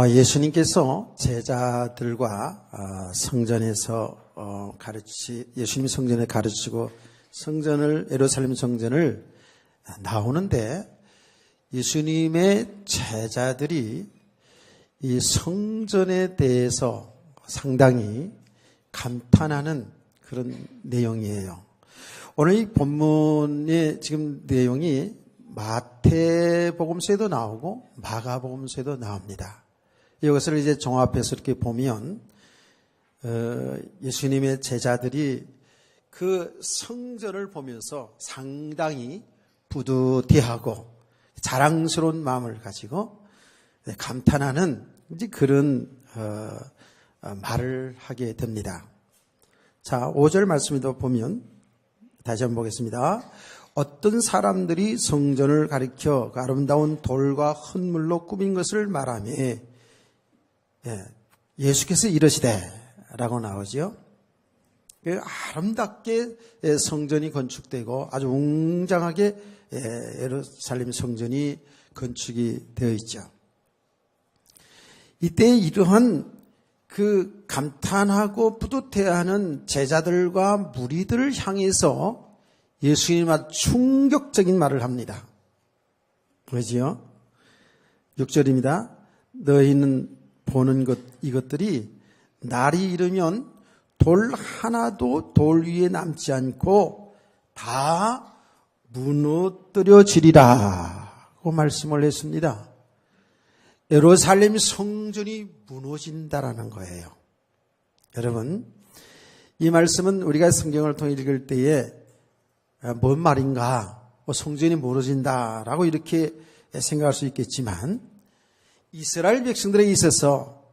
예수님께서 제자들과 성전에서 예수님이 성전에 가르치고 예루살렘 성전을 나오는데 예수님의 제자들이 이 성전에 대해서 상당히 감탄하는 그런 내용이에요. 오늘 이 본문의 지금 내용이 마태복음서에도 나오고 마가복음서에도 나옵니다. 이것을 이제 종합해서 이렇게 보면 예수님의 제자들이 그 성전을 보면서 상당히 뿌듯해하고 자랑스러운 마음을 가지고 감탄하는 이제 그런 말을 하게 됩니다. 자, 5절 말씀에도 보면 다시 한번 보겠습니다. 어떤 사람들이 성전을 가리켜 그 아름다운 돌과 흙물로 꾸민 것을 말하며 예수께서 이러시되 라고 나오죠. 아름답게 성전이 건축되고 아주 웅장하게 예루살렘 성전이 건축이 되어 있죠. 이때 이러한 그 감탄하고 뿌듯해하는 제자들과 무리들을 향해서 예수님은 충격적인 말을 합니다. 그러지요? 6절입니다. 너희는 보는 이것들이 날이 이르면 돌 하나도 돌 위에 남지 않고 다 무너뜨려지리라 고 말씀을 했습니다. 예루살렘 성전이 무너진다라는 거예요. 여러분, 이 말씀은 우리가 성경을 통해 읽을 때에 뭔 말인가? 성전이 무너진다라고 이렇게 생각할 수 있겠지만 이스라엘 백성들에 있어서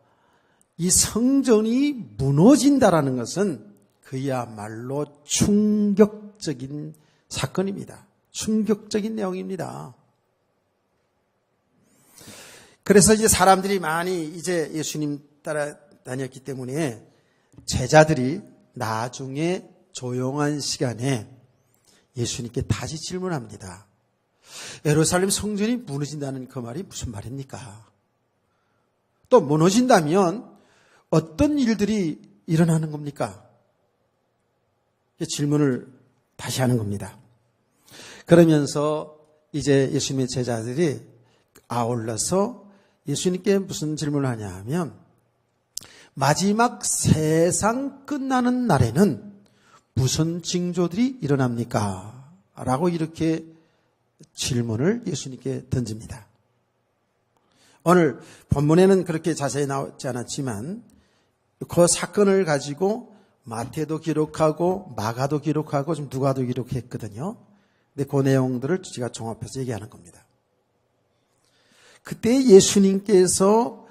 이 성전이 무너진다라는 것은 그야말로 충격적인 사건입니다. 충격적인 내용입니다. 그래서 이제 사람들이 많이 이제 예수님 따라다녔기 때문에 제자들이 나중에 조용한 시간에 예수님께 다시 질문합니다. 예루살렘 성전이 무너진다는 그 말이 무슨 말입니까? 또 무너진다면 어떤 일들이 일어나는 겁니까? 질문을 다시 하는 겁니다. 그러면서 이제 예수님의 제자들이 아울러서 예수님께 무슨 질문을 하냐 하면 마지막 세상 끝나는 날에는 무슨 징조들이 일어납니까? 라고 이렇게 질문을 예수님께 던집니다. 오늘 본문에는 그렇게 자세히 나오지 않았지만 그 사건을 가지고 마태도 기록하고 마가도 기록하고 지금 누가도 기록했거든요. 근데 그 내용들을 제가 종합해서 얘기하는 겁니다. 그때 예수님께서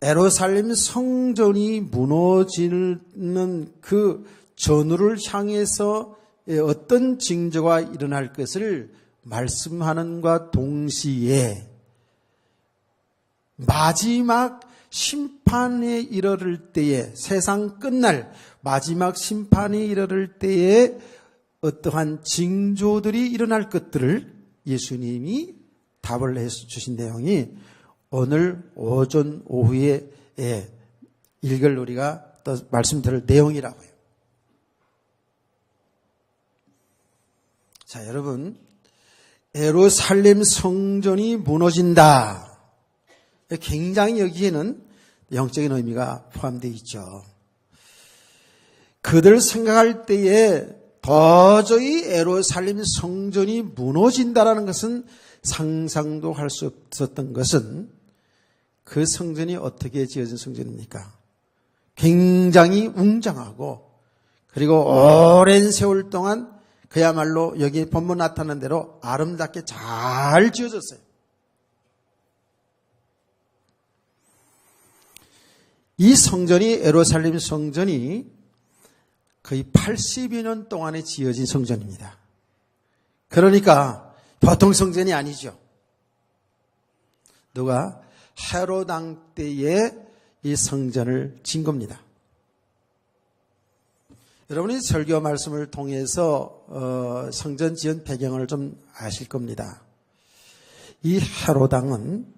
예루살렘 성전이 무너지는 그 전후를 향해서 어떤 징조가 일어날 것을 말씀하는과 동시에 마지막 심판에 이르를 때에 세상 끝날 마지막 심판에 이르를 때에 어떠한 징조들이 일어날 것들을 예수님이 답을 해주신 내용이 오늘 오전 오후에 읽을 우리가 또 말씀드릴 내용이라고요. 자, 여러분, 예루살렘 성전이 무너진다. 굉장히 여기에는 영적인 의미가 포함되어 있죠. 그들 생각할 때에 도저히 예루살렘 성전이 무너진다라는 것은 상상도 할 수 없었던 것은 그 성전이 어떻게 지어진 성전입니까? 굉장히 웅장하고 그리고 오랜 세월 동안 그야말로 여기 본문 나타난 대로 아름답게 잘 지어졌어요. 이 성전이 예루살렘 성전이 거의 80여 년 동안에 지어진 성전입니다. 그러니까 보통 성전이 아니죠. 누가 헤롯 왕 때에 이 성전을 진 겁니다. 여러분이 설교 말씀을 통해서 성전 지은 배경을 좀 아실 겁니다. 이 헤롯 왕은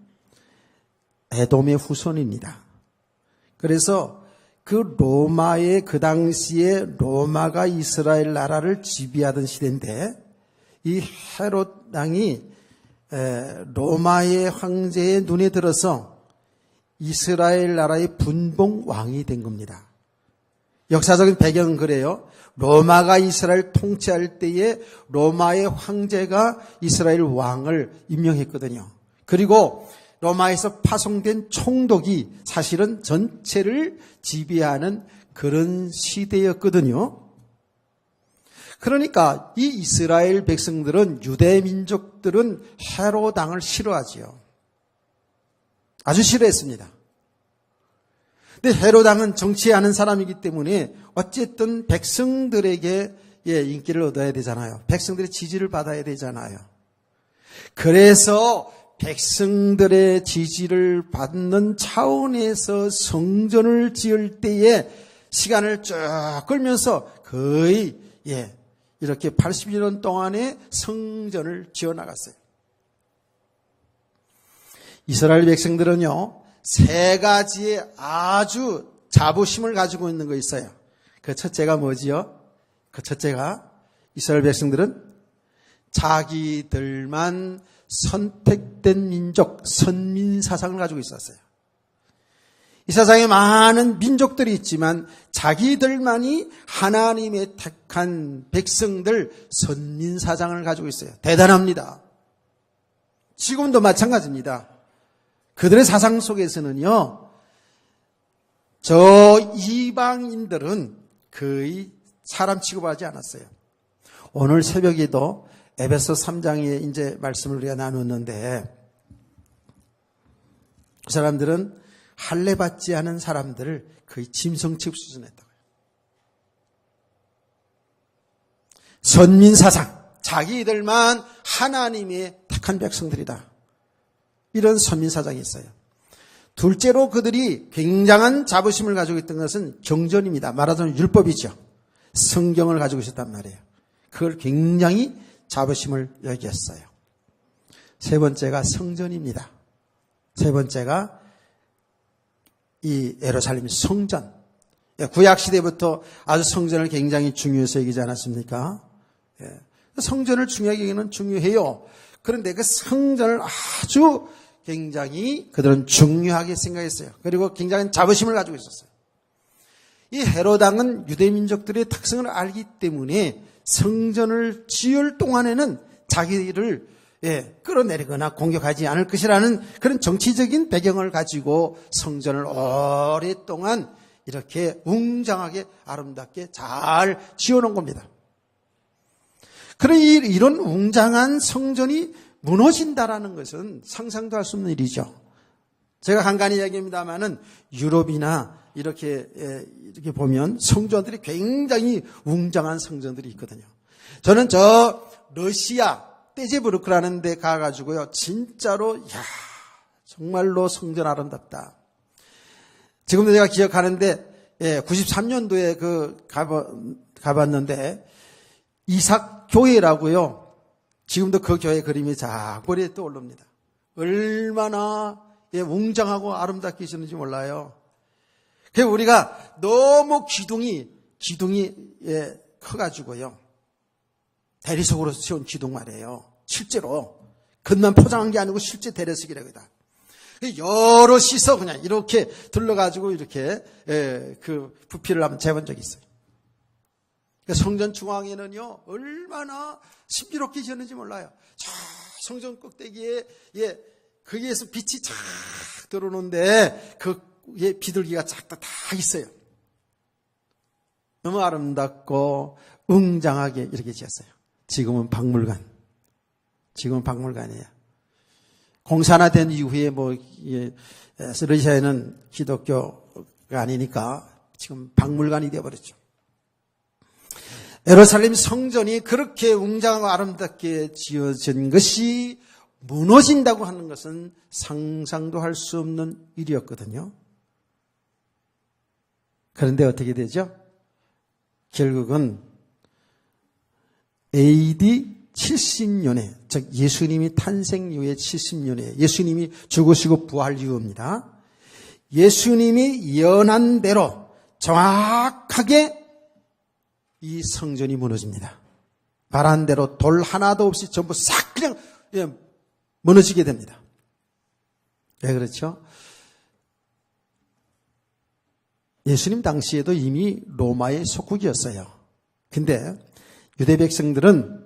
에돔의 후손입니다. 그래서 그 로마의 그 당시에 로마가 이스라엘 나라를 지배하던 시대인데 이 헤롯 왕이 로마의 황제의 눈에 들어서 이스라엘 나라의 분봉 왕이 된 겁니다. 역사적인 배경은 그래요. 로마가 이스라엘 통치할 때에 로마의 황제가 이스라엘 왕을 임명했거든요. 그리고 로마에서 파송된 총독이 사실은 전체를 지배하는 그런 시대였거든요. 그러니까 이 이스라엘 백성들은, 유대 민족들은 헤롯 왕을 싫어하지요. 아주 싫어했습니다. 근데 헤롯 왕은 정치하는 사람이기 때문에 어쨌든 백성들에게 인기를 얻어야 되잖아요. 백성들의 지지를 받아야 되잖아요. 그래서 백성들의 지지를 받는 차원에서 성전을 지을 때에 시간을 쭉 끌면서 거의 이렇게 80년 동안에 성전을 지어나갔어요. 이스라엘 백성들은요, 세 가지의 아주 자부심을 가지고 있는 거 있어요. 그 첫째가 뭐지요? 그 첫째가 이스라엘 백성들은 자기들만 선택된 민족, 선민사상을 가지고 있었어요. 이 세상에 많은 민족들이 있지만 자기들만이 하나님의 택한 백성들, 선민사상을 가지고 있어요. 대단합니다. 지금도 마찬가지입니다. 그들의 사상 속에서는요, 저 이방인들은 거의 사람 취급하지 않았어요. 오늘 새벽에도 에베소 3장에 이제 말씀을 우리가 나눴는데, 그 사람들은 할례 받지 않은 사람들을 거의 짐승 취급 수준했다고요. 선민사상, 자기들만 하나님의 택한 백성들이다. 이런 선민사상이 있어요. 둘째로 그들이 굉장한 자부심을 가지고 있던 것은 경전입니다. 말하자면 율법이죠. 성경을 가지고 있었단 말이에요. 그걸 굉장히 자부심을 여겼어요. 세 번째가 성전입니다. 세 번째가 이 예루살렘 성전. 구약시대부터 아주 성전을 굉장히 중요해서 여기지 않았습니까? 성전을 중요하게 여기는 중요해요. 그런데 그 성전을 아주 굉장히 그들은 중요하게 생각했어요. 그리고 굉장히 자부심을 가지고 있었어요. 이 헤롯 왕은 유대민족들의 특성을 알기 때문에 성전을 지을 동안에는 자기를 끌어내리거나 공격하지 않을 것이라는 그런 정치적인 배경을 가지고 성전을 오랫동안 이렇게 웅장하게 아름답게 잘 지어놓은 겁니다. 그런 이런 웅장한 성전이 무너진다라는 것은 상상도 할 수 없는 일이죠. 제가 간간히 이야기합니다만은 유럽이나 이렇게 보면 성전들이 굉장히 웅장한 성전들이 있거든요. 저는 저 러시아 떼제부르크라는 데 가가지고요, 진짜로 정말로 성전 아름답다. 지금도 제가 기억하는데 93년도에 가봤는데 이삭 교회라고요. 지금도 그 교회 그림이 쫙 머리에 떠오릅니다. 얼마나 웅장하고 아름답게 있었는지 몰라요. 그래서 우리가 너무 기둥이 커가지고요. 대리석으로 세운 기둥 말이에요. 실제로 겉만 포장한 게 아니고 실제 대리석이라고 하다. 여럿이서 그냥 이렇게 둘러가지고 이렇게 그 부피를 한번 재본 적이 있어요. 성전 중앙에는요, 얼마나 신비롭게 지었는지 몰라요. 저 성전 꼭대기에 거기에서 빛이 쫙 들어오는데 그 위에 비둘기가 쫙 다 있어요. 너무 아름답고 웅장하게 이렇게 지었어요. 지금은 박물관이에요. 공산화된 이후에 러시아에는 기독교가 아니니까 지금 박물관이 되어버렸죠. 예루살렘 성전이 그렇게 웅장하고 아름답게 지어진 것이 무너진다고 하는 것은 상상도 할 수 없는 일이었거든요. 그런데 어떻게 되죠? 결국은 AD 70년에 즉 예수님이 탄생 이후에 70년에 예수님이 죽으시고 부활 이후입니다. 예수님이 예언한 대로 정확하게 이 성전이 무너집니다. 말한 대로 돌 하나도 없이 전부 싹 그냥 무너지게 됩니다. 왜 그렇죠? 예수님 당시에도 이미 로마의 속국이었어요. 근데 유대 백성들은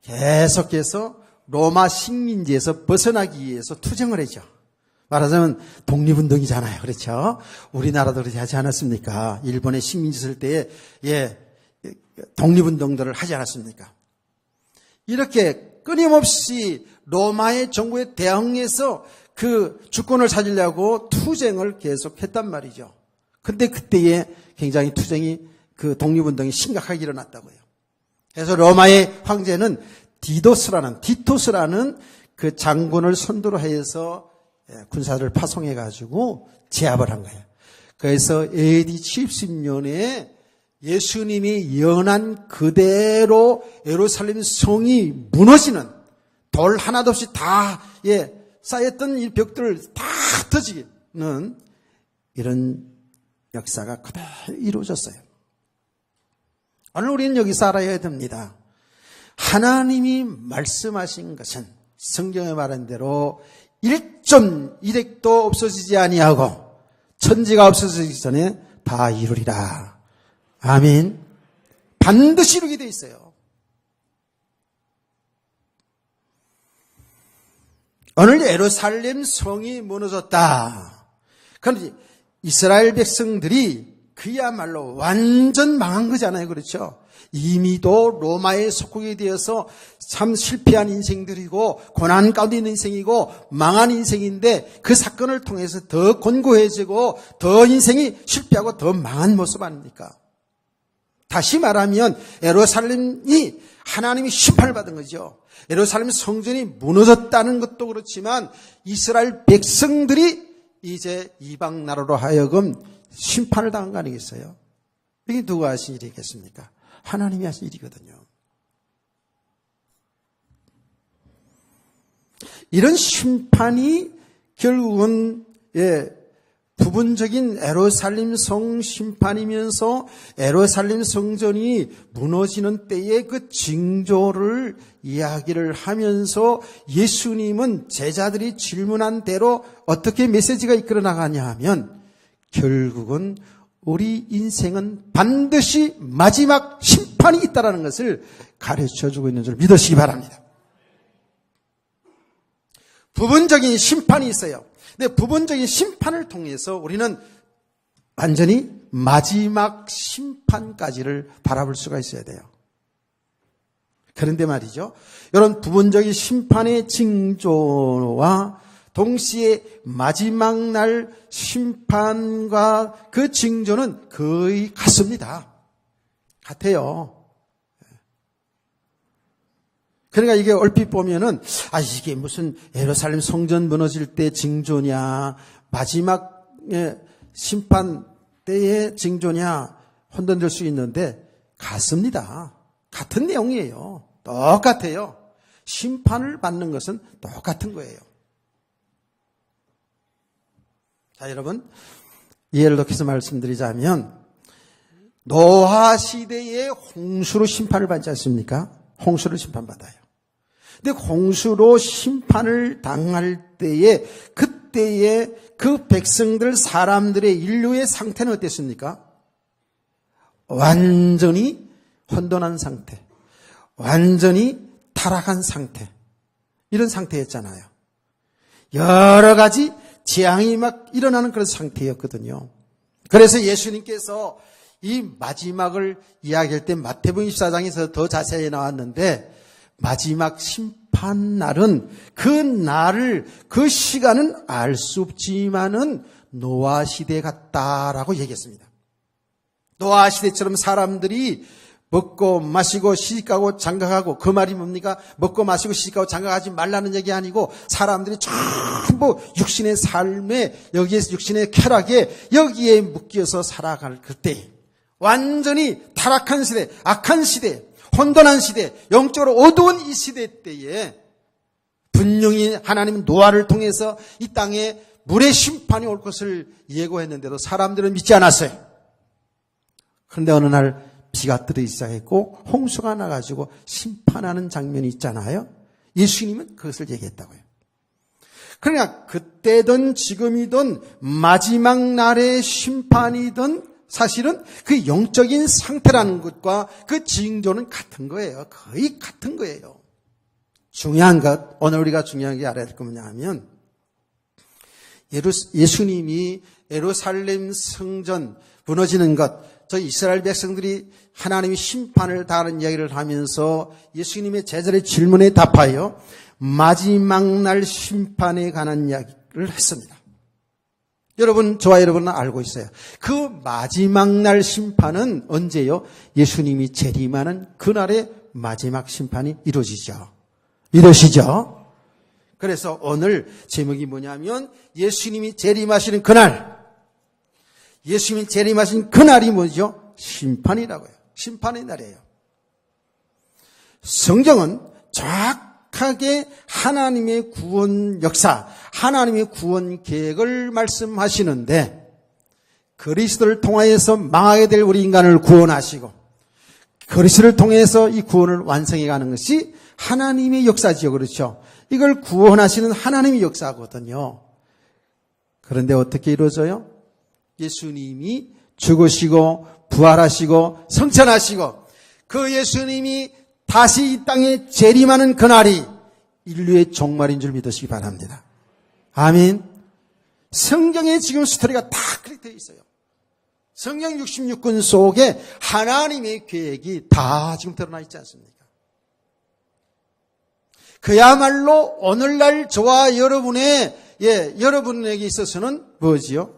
계속해서 로마 식민지에서 벗어나기 위해서 투쟁을 했죠. 말하자면 독립운동이잖아요. 그렇죠? 우리나라도 그렇게 하지 않았습니까? 일본의 식민지 있을 때에 독립운동들을 하지 않았습니까? 이렇게 끊임없이 로마의 정부에 대항해서 그 주권을 찾으려고 투쟁을 계속했단 말이죠. 근데 그때에 굉장히 투쟁이 그 독립운동이 심각하게 일어났다고요. 그래서 로마의 황제는 디토스라는 그 장군을 선두로 해서 군사를 파송해 가지고 제압을 한 거예요. 그래서 AD 70년에 예수님이 예언한 그대로 예루살렘 성이 무너지는 돌 하나도 없이 다 쌓였던 이 벽들을 다 터지는 이런 역사가 그대로 이루어졌어요. 오늘 우리는 여기서 알아야 됩니다. 하나님이 말씀하신 것은 성경에 말한 대로 1.1핵도 없어지지 아니하고 천지가 없어지기 전에 다 이루리라. 아멘. 반드시 이루게 돼 있어요. 오늘 예루살렘 성이 무너졌다. 그런데 이스라엘 백성들이 그야말로 완전 망한 거잖아요. 그렇죠? 이미도 로마의 속국이 되어서 참 실패한 인생들이고 고난 가운데 있는 인생이고 망한 인생인데 그 사건을 통해서 더 곤고해지고 더 인생이 실패하고 더 망한 모습 아닙니까? 다시 말하면 예루살렘이 하나님이 심판을 받은 거죠. 예루살렘 성전이 무너졌다는 것도 그렇지만 이스라엘 백성들이 이제 이방 나라로 하여금 심판을 당한 거 아니겠어요? 이게 누가 하신 일이겠습니까? 하나님이 하신 일이거든요. 이런 심판이 결국은 부분적인 예루살렘 성 심판이면서 예루살렘 성전이 무너지는 때의 그 징조를 이야기를 하면서 예수님은 제자들이 질문한 대로 어떻게 메시지가 이끌어 나가냐 하면 결국은 우리 인생은 반드시 마지막 심판이 있다는 것을 가르쳐주고 있는 줄 믿으시기 바랍니다. 부분적인 심판이 있어요. 근데 부분적인 심판을 통해서 우리는 완전히 마지막 심판까지를 바라볼 수가 있어야 돼요. 그런데 말이죠. 이런 부분적인 심판의 징조와 동시에 마지막 날 심판과 그 징조는 거의 같습니다. 같아요. 그러니까 이게 얼핏 보면은 이게 무슨 예루살렘 성전 무너질 때 징조냐 마지막 심판 때의 징조냐 혼돈될 수 있는데 같습니다. 같은 내용이에요. 똑같아요. 심판을 받는 것은 똑같은 거예요. 자, 여러분 예를 들어서 말씀드리자면 노아 시대의 홍수로 심판을 받지 않습니까? 홍수로 심판받아요. 근데 홍수로 심판을 당할 때에 그때의 그 백성들 사람들의 인류의 상태는 어땠습니까? 완전히 혼돈한 상태, 완전히 타락한 상태, 이런 상태였잖아요. 여러 가지 재앙이 막 일어나는 그런 상태였거든요. 그래서 예수님께서 이 마지막을 이야기할 때 마태복음 24장에서 더 자세히 나왔는데 마지막 심판 날은 그 시간은 알 수 없지만은 노아 시대 같다라고 얘기했습니다. 노아 시대처럼 사람들이 먹고 마시고 시집가고 장가가고 그 말이 뭡니까? 먹고 마시고 시집가고 장가가지 말라는 얘기 아니고 사람들이 전부 육신의 삶에 여기에서 육신의 쾌락에 여기에 묶여서 살아갈 그때 완전히 타락한 시대, 악한 시대, 혼돈한 시대, 영적으로 어두운 이 시대 때에 분명히 하나님은 노아를 통해서 이 땅에 물의 심판이 올 것을 예고했는데도 사람들은 믿지 않았어요. 그런데 어느 날 비가 떨어지기 시작했고 홍수가 나가지고 심판하는 장면이 있잖아요. 예수님은 그것을 얘기했다고요. 그러니까 그때든 지금이든 마지막 날의 심판이든 사실은 그 영적인 상태라는 것과 그 징조는 같은 거예요. 거의 같은 거예요. 중요한 것, 오늘 우리가 중요하게 알아야 될 건 뭐냐 하면 예수님이 예루살렘 성전 무너지는 것, 저 이스라엘 백성들이 하나님의 심판을 당하는 이야기를 하면서 예수님의 제자들의 질문에 답하여 마지막 날 심판에 관한 이야기를 했습니다. 여러분, 저와 여러분은 알고 있어요. 그 마지막 날 심판은 언제요? 예수님이 재림하는 그날의 마지막 심판이 이루어지죠. 이러시죠? 그래서 오늘 제목이 뭐냐면 예수님이 재림하시는 그날, 예수님이 재림하신 그날이 뭐죠? 심판이라고요. 심판의 날이에요. 성경은 정확하게 하나님의 구원 역사, 하나님의 구원 계획을 말씀하시는데 그리스도를 통하여서 망하게 될 우리 인간을 구원하시고 그리스도를 통해서 이 구원을 완성해 가는 것이 하나님의 역사지요. 그렇죠? 이걸 구원하시는 하나님의 역사거든요. 그런데 어떻게 이루어져요? 예수님이 죽으시고 부활하시고 성천하시고 그 예수님이 다시 이 땅에 재림하는 그날이 인류의 종말인 줄 믿으시기 바랍니다. 아멘. 성경에 지금 스토리가 다 그렇게 되어 있어요. 성경 66권 속에 하나님의 계획이 다 지금 드러나 있지 않습니까? 그야말로 오늘날 저와 여러분에게 있어서는 뭐지요?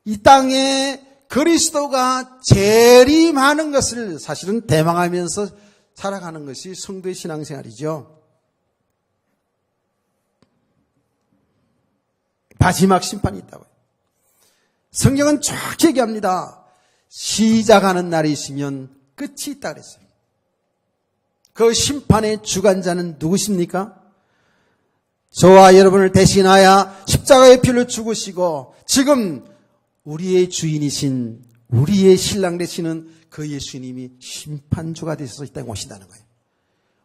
이 땅에 그리스도가 재림하는 것을 사실은 대망하면서 살아가는 것이 성도의 신앙생활이죠. 마지막 심판이 있다고요. 성경은 정확히 얘기합니다. 시작하는 날이 있으면 끝이 있다 그랬어요. 그 심판의 주관자는 누구십니까? 저와 여러분을 대신하여 십자가의 피를 죽으시고 지금 우리의 주인이신 우리의 신랑 되시는 그 예수님이 심판주가 되셔서 이 땅에 오신다는 거예요.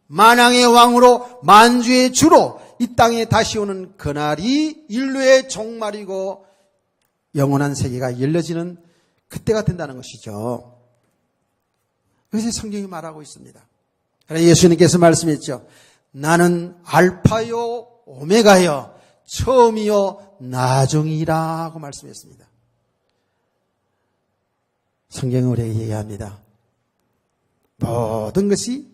만왕의 왕으로 만주의 주로 이 땅에 다시 오는 그날이 인류의 종말이고 영원한 세계가 열려지는 그때가 된다는 것이죠. 그것이 성경이 말하고 있습니다. 그래서 예수님께서 말씀했죠. 나는 알파요 오메가요 처음이요 나중이라고 말씀했습니다. 성경은 우리에게 얘기합니다. 모든 것이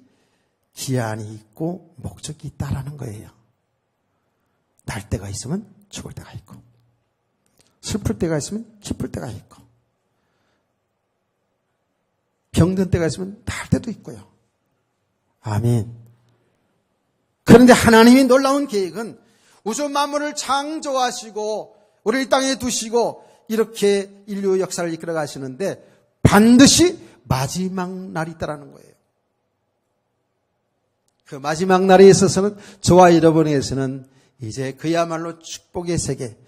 기한이 있고 목적이 있다라는 거예요. 날 때가 있으면 죽을 때가 있고 슬플 때가 있으면 기쁠 때가 있고 병든 때가 있으면 나을 때도 있고요. 아멘. 그런데 하나님이 놀라운 계획은 우주 만물을 창조하시고 우리를 이 땅에 두시고 이렇게 인류 역사를 이끌어 가시는데 반드시 마지막 날이 있다라는 거예요. 그 마지막 날에 있어서는 저와 여러분에게서는 이제 그야말로 축복의 세계,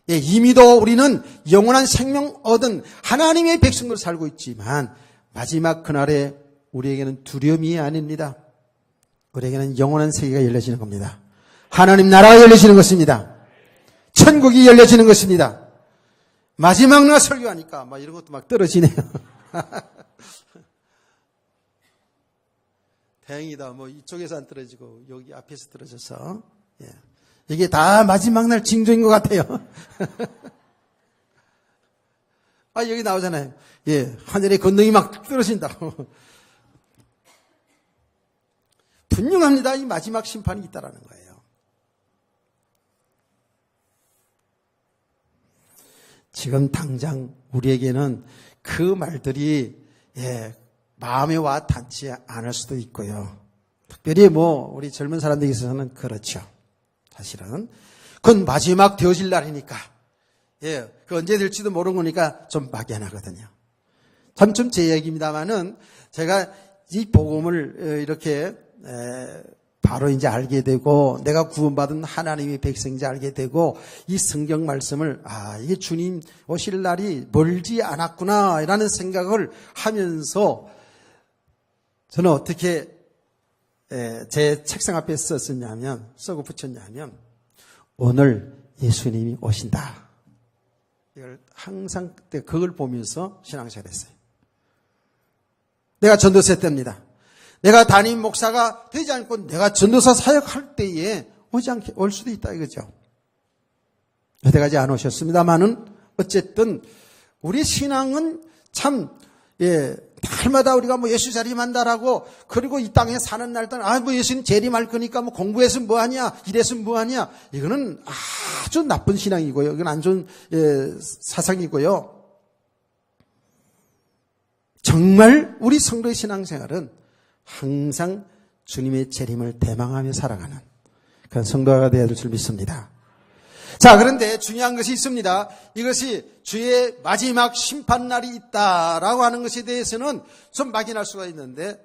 이미도 우리는 영원한 생명 얻은 하나님의 백성으로 살고 있지만 마지막 그날에 우리에게는 두려움이 아닙니다. 우리에게는 영원한 세계가 열려지는 겁니다. 하나님 나라가 열려지는 것입니다. 천국이 열려지는 것입니다. 마지막 날 설교하니까 막 이런 것도 막 떨어지네요. 다행이다. 뭐 이쪽에서 안 떨어지고 여기 앞에서 떨어져서 이게 다 마지막 날 징조인 것 같아요. 여기 나오잖아요. 하늘에 건능이 막 떨어진다고. 분명합니다. 이 마지막 심판이 있다라는 거예요. 지금 당장 우리에게는 그 말들이 마음에 와 닿지 않을 수도 있고요. 특별히 우리 젊은 사람들에 있어서는 그렇죠. 사실은 그건 마지막 되어질 날이니까 그 언제 될지도 모르는 거니까 좀 막연하거든요. 참 좀 제 얘기입니다만은 제가 이 복음을 이렇게 바로 이제 알게 되고 내가 구원받은 하나님의 백성인지 알게 되고 이 성경 말씀을 이게 주님 오실 날이 멀지 않았구나 라는 생각을 하면서 저는 어떻게 제 책상 앞에 쓰고 붙였냐면 오늘 예수님이 오신다. 이걸 항상 그걸 보면서 신앙생활 했어요. 내가 전도사 때입니다. 내가 담임 목사가 되지 않고 내가 전도사 사역할 때에 올 수도 있다 이거죠. 여태까지 안 오셨습니다만은 어쨌든 우리 신앙은 참 날마다 우리가 예수 재림한다라고 그리고 이 땅에 사는 날도 예수님 재림할 거니까 공부했으면 뭐하냐 이랬으면 뭐하냐 이거는 아주 나쁜 신앙이고요. 이건 안 좋은 사상이고요. 정말 우리 성도의 신앙생활은 항상 주님의 재림을 대망하며 살아가는 그런 성도가 되어야 될 줄 믿습니다. 자, 그런데 중요한 것이 있습니다. 이것이 주의 마지막 심판날이 있다라고 하는 것에 대해서는 좀 막연할 수가 있는데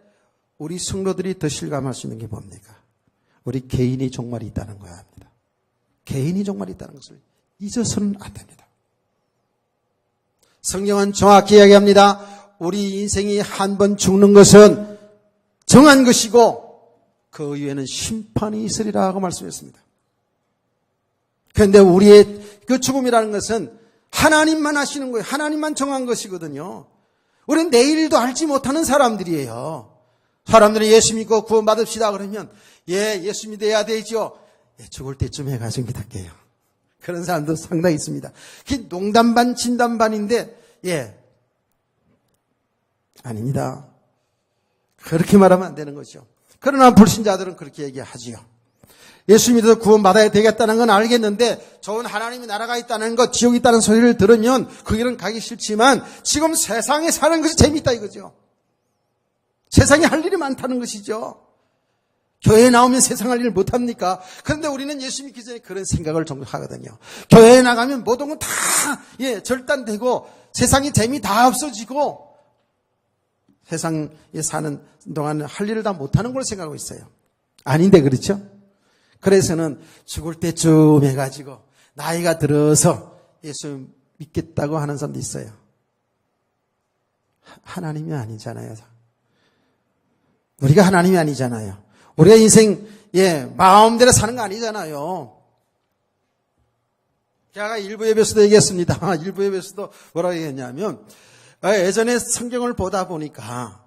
우리 성도들이 더 실감할 수 있는 게 뭡니까? 우리 개인이 종말이 있다는 거야 합니다. 개인이 종말이 있다는 것을 잊어서는 안 됩니다. 성경은 정확히 이야기합니다. 우리 인생이 한 번 죽는 것은 정한 것이고 그 이후에는 심판이 있으리라 하고 말씀했습니다. 그런데 우리의 그 죽음이라는 것은 하나님만 하시는 거예요. 하나님만 정한 것이거든요. 우리는 내일도 알지 못하는 사람들이에요. 사람들이 예수 믿고 구원받읍시다 그러면 예수 믿어야 되죠. 죽을 때쯤 해가지고 믿을게요. 그런 사람도 상당히 있습니다. 그게 농담 반 진담 반인데 아닙니다. 그렇게 말하면 안 되는 거죠. 그러나 불신자들은 그렇게 얘기하지요. 예수 믿어서 구원받아야 되겠다는 건 알겠는데 좋은 하나님의 나라가 있다는 것, 지옥이 있다는 소리를 들으면 그 길은 가기 싫지만 지금 세상에 사는 것이 재밌다 이거죠. 세상에 할 일이 많다는 것이죠. 교회에 나오면 세상 할 일을 못합니까? 그런데 우리는 예수 믿기 전에 그런 생각을 좀 하거든요. 교회에 나가면 모든 건 다 절단되고 세상의 재미 다 없어지고 세상에 사는 동안 할 일을 다 못하는 걸 생각하고 있어요. 아닌데 그렇죠? 그래서는 죽을 때쯤 해가지고 나이가 들어서 예수 믿겠다고 하는 사람도 있어요. 하나님이 아니잖아요. 우리가 하나님이 아니잖아요. 우리가 인생 마음대로 사는 거 아니잖아요. 제가 일부 예배에서도 얘기했습니다. 일부 예배에서도 뭐라고 얘기했냐면 예전에 성경을 보다 보니까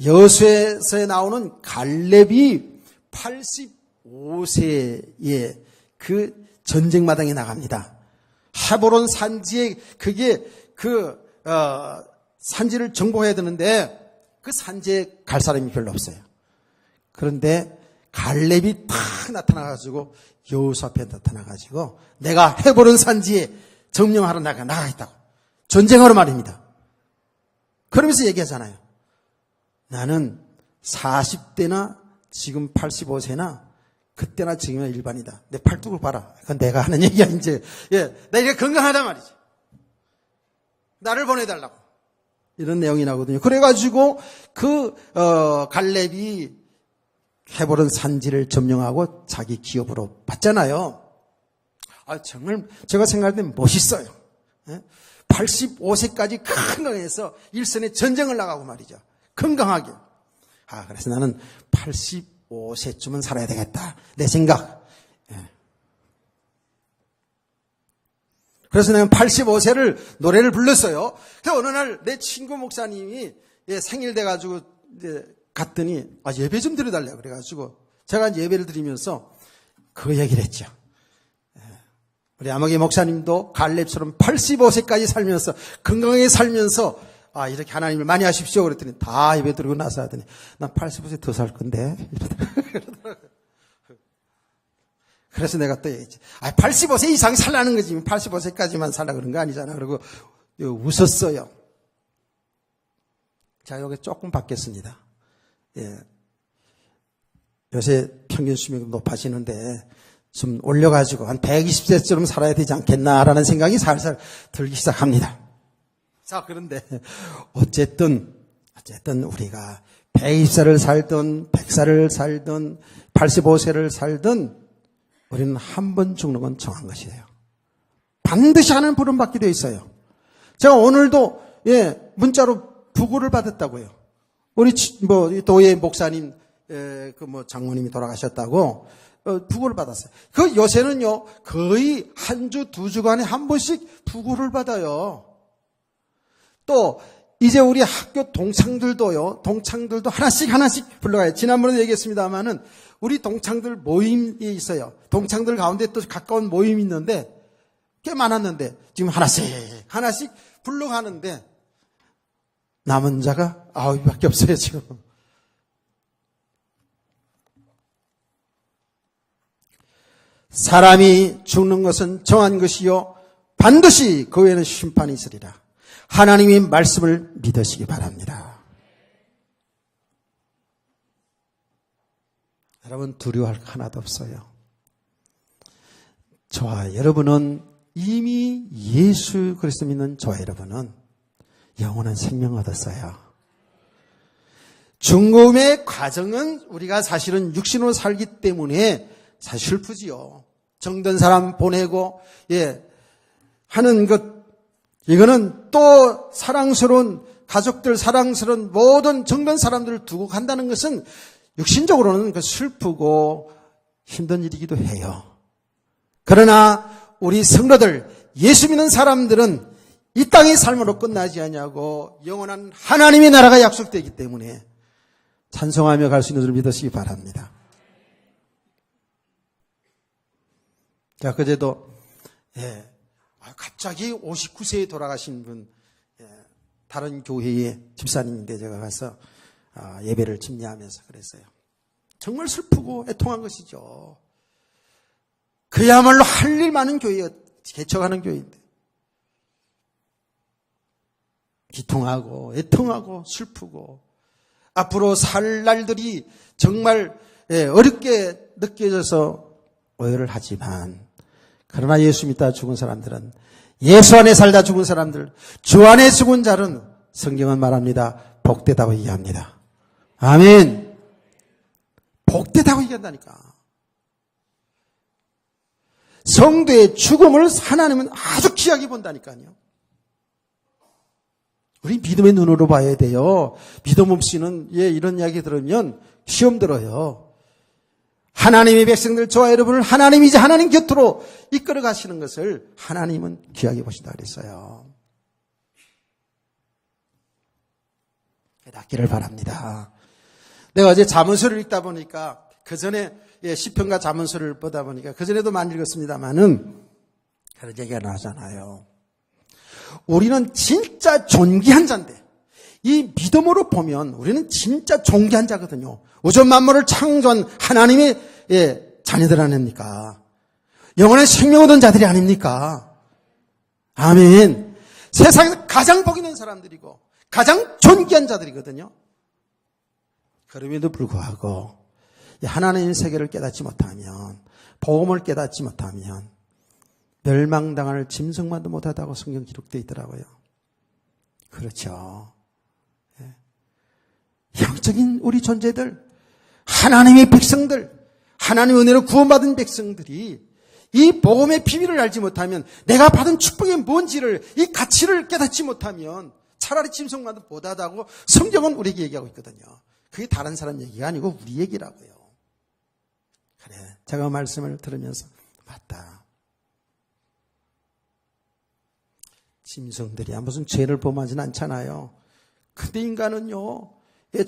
여호수아서에 나오는 갈렙이 85세에 그 전쟁마당에 나갑니다. 헤브론 산지에 그게 산지를 정복해야 되는데 그 산지에 갈 사람이 별로 없어요. 그런데 갈렙이 탁 나타나가지고 여호수아 앞에 나타나가지고 내가 헤브론 산지에 점령하러 나가겠다고 전쟁하러 말입니다. 그러면서 얘기하잖아요. 나는 40대나 지금 85세나 그때나 지금이나 일반이다. 내 팔뚝을 봐라. 그건 내가 하는 얘기야 이제. 나 이게 건강하단 말이지. 나를 보내달라고. 이런 내용이 나거든요. 그래가지고 갈렙이 헤브론 산지를 점령하고 자기 기업으로 받잖아요. 정말 제가 생각할 때 멋있어요. 85세까지 건강해서 일선에 전쟁을 나가고 말이죠. 건강하게. 그래서 나는 85세쯤은 살아야 되겠다. 내 생각. 그래서 내가 85세를 노래를 불렀어요. 그래서 어느 날 내 친구 목사님이 생일 돼가지고 갔더니 예배 좀 드려달라고 그래가지고 제가 예배를 드리면서 그 얘기를 했죠. 우리 아마개 목사님도 갈렙처럼 85세까지 살면서 건강하게 살면서 이렇게 하나님을 많이 하십시오 그랬더니 다 예배 드리고 나서 하더니 난 85세 더 살 건데 그래서 내가 또 얘기했지. 85세 이상 살라는 거지 85세까지만 살라 그런 거 아니잖아. 그리고 웃었어요. 자, 여기 조금 바뀌었습니다. 요새 평균 수명이 높아지는데 좀 올려가지고 한 120세쯤 살아야 되지 않겠나라는 생각이 살살 들기 시작합니다. 자, 그런데 어쨌든 우리가 120살을 살든 100살을 살든 85세를 살든 우리는 한 번 죽는 건 정한 것이에요. 반드시 하나님 부름받게 되어 있어요. 제가 오늘도 문자로 부고를 받았다고요. 우리 도예 목사님 장모님이 돌아가셨다고 부고를 받았어요. 그 요새는요 거의 한 주, 두 주간에 한 번씩 부고를 받아요. 또 이제 우리 학교 동창들도 하나씩 불러가요. 지난번에도 얘기했습니다만은 우리 동창들 모임이 있어요. 동창들 가운데 또 가까운 모임이 있는데 꽤 많았는데 지금 하나씩 불러가는데 남은 자가 9밖에 없어요 지금. 사람이 죽는 것은 정한 것이요 반드시 그 후에는 심판이 있으리라. 하나님의 말씀을 믿으시기 바랍니다. 여러분 두려워할 거 하나도 없어요. 저와 여러분은 이미 예수 그리스도 믿는 저와 여러분은 영원한 생명을 얻었어요. 중금의 과정은 우리가 사실은 육신으로 살기 때문에 사실 슬프지요. 정든 사람 보내고 하는 것 이거는 또 사랑스러운 가족들 사랑스러운 모든 정든 사람들을 두고 간다는 것은 육신적으로는 슬프고 힘든 일이기도 해요. 그러나 우리 성도들 예수 믿는 사람들은 이 땅의 삶으로 끝나지 않냐고 영원한 하나님의 나라가 약속되기 때문에 찬송하며 갈 수 있는 줄 믿으시기 바랍니다. 자, 그제도 갑자기 59세에 돌아가신 분 다른 교회의 집사님인데 제가 가서 예배를 집례하면서 그랬어요. 정말 슬프고 애통한 것이죠. 그야말로 할 일 많은 교회예요. 개척하는 교회인데 기통하고 애통하고 슬프고 앞으로 살 날들이 정말 어렵게 느껴져서 오해를 하지만 그러나 예수 믿다 죽은 사람들은 예수 안에 살다 죽은 사람들 주 안에 죽은 자는 성경은 말합니다. 복되다고 얘기합니다. 아멘. 복되다고 얘기한다니까. 성도의 죽음을 하나님은 아주 귀하게 본다니까요. 우리 믿음의 눈으로 봐야 돼요. 믿음 없이는 이런 이야기 들으면 시험 들어요. 하나님의 백성들 저와 여러분을 하나님이지 하나님 곁으로 이끌어 가시는 것을 하나님은 귀하게 보신다 그랬어요. 낫기를 바랍니다. 내가 어제 잠언서를 읽다 보니까 그전에 시편과 잠언서를 보다 보니까 그전에도 많이 읽었습니다만은 그런 얘기가 나오잖아요. 우리는 진짜 존귀한 자인데 이 믿음으로 보면 우리는 진짜 존귀한 자거든요. 우주 만물을 창조한 하나님의 자녀들 아닙니까? 영원한 생명 얻은 자들이 아닙니까? 아멘. 세상에서 가장 복 있는 사람들이고 가장 존귀한 자들이거든요. 그럼에도 불구하고 하나님의 세계를 깨닫지 못하면 복음을 깨닫지 못하면 멸망당할 짐승만도 못하다고 성경 기록되어 있더라고요. 그렇죠. 영적인 우리 존재들, 하나님의 백성들, 하나님의 은혜로 구원받은 백성들이 이 복음의 비밀을 알지 못하면 내가 받은 축복이 뭔지를 이 가치를 깨닫지 못하면 차라리 짐승만도 못하다고 성경은 우리에게 얘기하고 있거든요. 그게 다른 사람 얘기가 아니고 우리 얘기라고요. 그래, 제가 말씀을 들으면서 맞다. 짐승들이야 무슨 죄를 범하진 않잖아요. 근데 인간은요.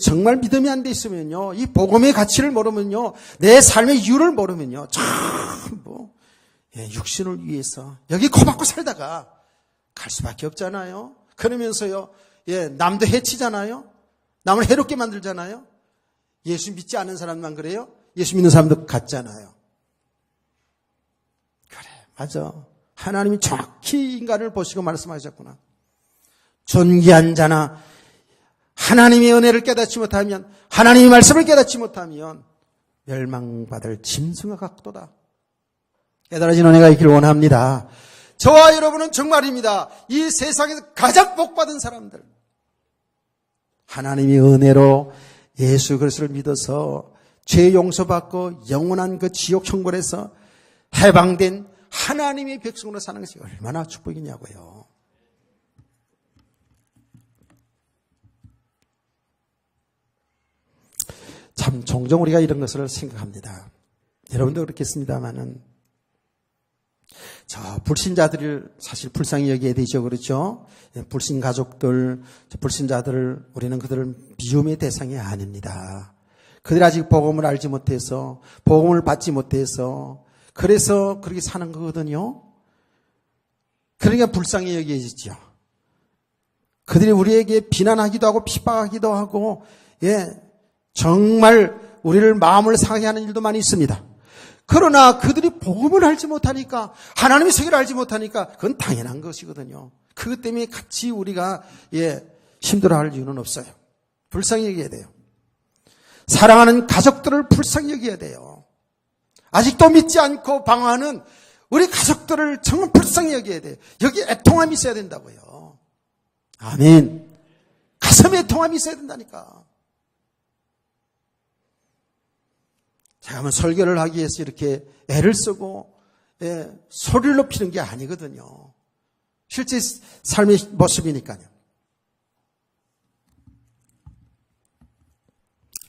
정말 믿음이 안 돼 있으면요. 이 복음의 가치를 모르면요. 내 삶의 이유를 모르면요. 전부 육신을 위해서 여기 고받고 살다가 갈 수밖에 없잖아요. 그러면서요. 남도 해치잖아요. 남을 해롭게 만들잖아요. 예수 믿지 않는 사람만 그래요. 예수 믿는 사람도 같잖아요. 그래, 맞아. 하나님이 정확히 인간을 보시고 말씀하셨구나. 존귀한 자나 하나님의 은혜를 깨닫지 못하면 하나님의 말씀을 깨닫지 못하면 멸망받을 짐승과 같도다. 깨달아진 은혜가 있기를 원합니다. 저와 여러분은 정말입니다. 이 세상에서 가장 복받은 사람들. 하나님의 은혜로 예수 그리스도를 믿어서 죄 용서받고 영원한 그 지옥 천국에서 해방된 하나님의 백성으로 사는 것이 얼마나 축복이냐고요. 참 종종 우리가 이런 것을 생각합니다. 여러분도 그렇겠습니다만은 저 불신자들을 사실 불쌍히 여겨야 되죠. 그렇죠? 불신 가족들, 불신자들을 우리는 그들을 미움의 대상이 아닙니다. 그들이 아직 복음을 알지 못해서 복음을 받지 못해서 그래서 그렇게 사는 거거든요. 그러니까 불쌍히 여겨지죠. 그들이 우리에게 비난하기도 하고 핍박하기도 하고 정말 우리를 마음을 상하게 하는 일도 많이 있습니다. 그러나 그들이 복음을 알지 못하니까 하나님의 세계를 알지 못하니까 그건 당연한 것이거든요. 그것 때문에 같이 우리가 힘들어할 이유는 없어요. 불쌍히 여겨야 돼요. 사랑하는 가족들을 불쌍히 여겨야 돼요. 아직도 믿지 않고 방황하는 우리 가족들을 정말 불쌍히 여겨야 돼요. 여기 애통함이 있어야 된다고요. 아멘. 가슴에 애통함이 있어야 된다니까. 제가 뭐 설교를 하기 위해서 이렇게 애를 쓰고 소리를 높이는 게 아니거든요. 실제 삶의 모습이니까요.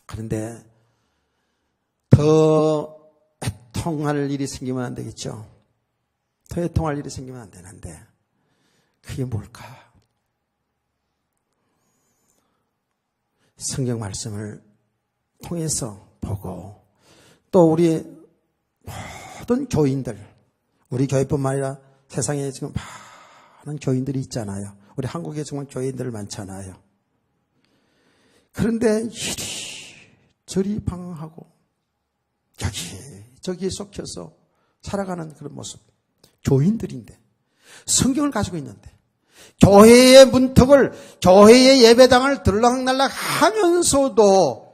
그런데 더 애통할 일이 생기면 안 되겠죠. 더 애통할 일이 생기면 안 되는데 그게 뭘까? 성경 말씀을 통해서 보고 또 우리 모든 교인들, 우리 교회뿐만 아니라 세상에 지금 많은 교인들이 있잖아요. 우리 한국에 정말 교인들 많잖아요. 그런데 이리저리 방황하고 저기에 속혀서 살아가는 그런 모습. 교인들인데 성경을 가지고 있는데 교회의 문턱을 교회의 예배당을 들락날락 하면서도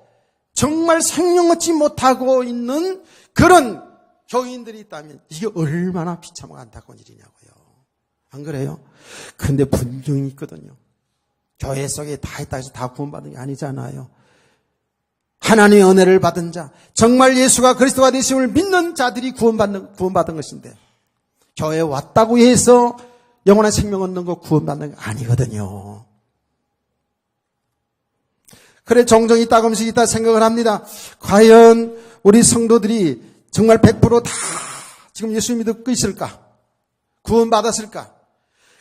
정말 생명 얻지 못하고 있는 그런 교인들이 있다면 이게 얼마나 비참하고 안타까운 일이냐고요. 안 그래요? 근데 분명히 있거든요. 교회 속에 다 있다 해서 다 구원받은 게 아니잖아요. 하나님의 은혜를 받은 자, 정말 예수가 그리스도가 되심을 믿는 자들이 구원받은 것인데 교회에 왔다고 해서 영원한 생명 얻는 거 구원받는 거 아니거든요. 그래 종종 있다 금식 있다 생각을 합니다. 과연 우리 성도들이 정말 100% 다 지금 예수 믿고 있을까? 구원받았을까?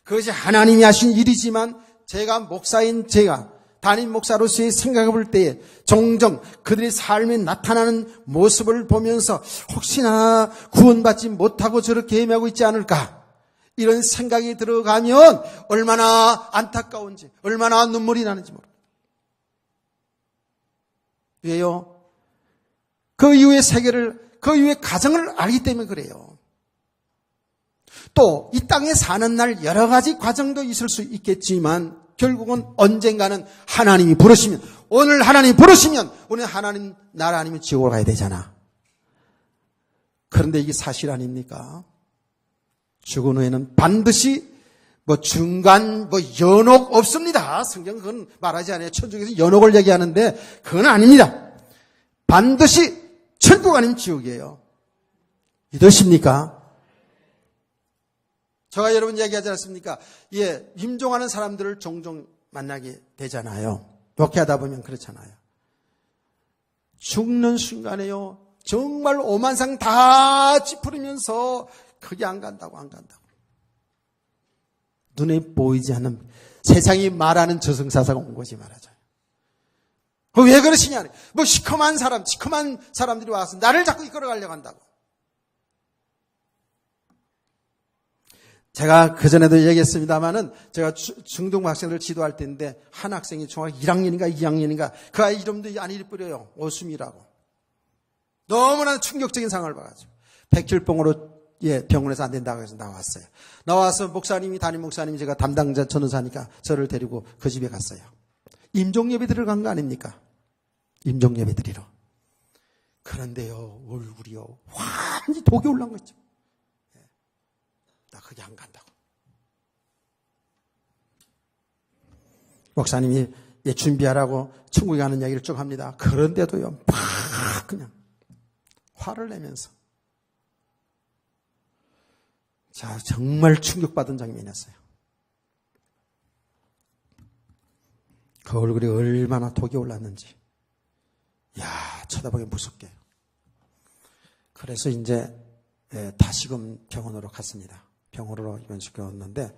그것이 하나님이 하신 일이지만 제가 목사인 제가 담임 목사로서의 생각해 볼 때에 종종 그들의 삶에 나타나는 모습을 보면서 혹시나 구원받지 못하고 저렇게 헤매고 있지 않을까? 이런 생각이 들어가면 얼마나 안타까운지 얼마나 눈물이 나는지 모릅니다. 왜요? 그 이후의 세계를 그 이후의 가정을 알기 때문에 그래요. 또 이 땅에 사는 날 여러 가지 과정도 있을 수 있겠지만 결국은 언젠가는 하나님이 부르시면 오늘 하나님이 부르시면 오늘 하나님 나라 아니면 지옥으로 가야 되잖아. 그런데 이게 사실 아닙니까? 죽은 후에는 반드시 중간 연옥 없습니다. 성경은 그건 말하지 않아요. 천국에서 연옥을 얘기하는데 그건 아닙니다. 반드시 천국 아니면 지옥이에요. 믿으십니까? 제가 여러분 얘기하지 않습니까? 임종하는 사람들을 종종 만나게 되잖아요. 목회하다 보면 그렇잖아요. 죽는 순간에요. 정말 오만상 다 찌푸리면서 그게 안 간다고. 눈에 보이지 않는 세상이 말하는 저승사자가 온 거지 말하자요. 왜 그러시냐? 시커먼 사람들이 와서 나를 자꾸 이끌어가려고 한다고. 제가 그전에도 얘기했습니다만은 제가 중등 학생들 지도할 때인데 한 학생이 중학교 1학년인가 2학년인가 그 아이 이름도 안 잃어버려요. 오수미라고. 너무나 충격적인 상황을 봐가지고 백혈병으로 병원에서 안 된다고 해서 나왔어요. 나와서 담임 목사님이 제가 담당자 전도사니까 저를 데리고 그 집에 갔어요. 임종예배 들어간 거 아닙니까? 임종예배 드리러. 그런데요 얼굴이요 완전히 독이 올라온 거 있죠. 나 거기 안 간다고. 목사님이 준비하라고 천국에 가는 이야기를 쭉 합니다. 그런데도요, 막 그냥 화를 내면서. 자, 정말 충격받은 장면이었어요. 그 얼굴이 얼마나 독이 올랐는지. 야, 쳐다보기 무섭게. 그래서 이제 다시금 병원으로 갔습니다. 병원으로 입원시켰는데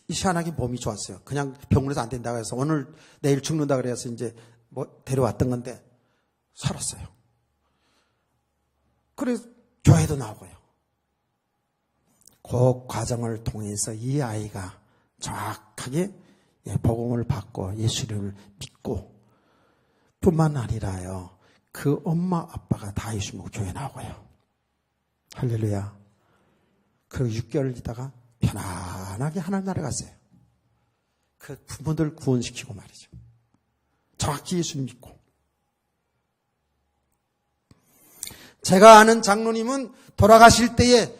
희한하게 몸이 좋았어요. 그냥 병원에서 안 된다고 해서 오늘 내일 죽는다 그래서 이제 뭐 데려왔던 건데 살았어요. 그래서 교회도 나오고요. 그 과정을 통해서 이 아이가 정확하게 복음을 받고 예수를 믿고 뿐만 아니라요, 그 엄마 아빠가 다 예수 믿고 교회 나오고요. 할렐루야. 그리고 6개월 있다가 편안하게 하나님 나라 갔어요. 그 부모들 구원시키고 말이죠. 정확히 예수를 믿고. 제가 아는 장로님은 돌아가실 때에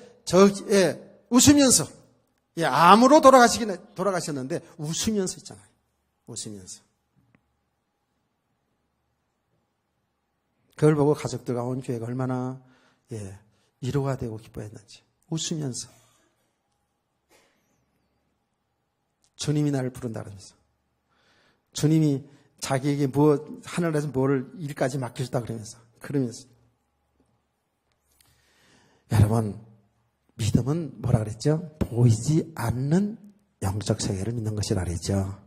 웃으면서, 암으로 돌아가셨는데 웃으면서 있잖아요. 웃으면서. 그걸 보고 가족들과 온 교회가 얼마나 위로가 되고 기뻐했는지. 웃으면서. 주님이 나를 부른다 그러면서. 주님이 자기에게 하늘에서 뭐를 일까지 맡겨줬다 그러면서. 여러분, 믿음은 뭐라 그랬죠? 보이지 않는 영적 세계를 믿는 것이라 그랬죠.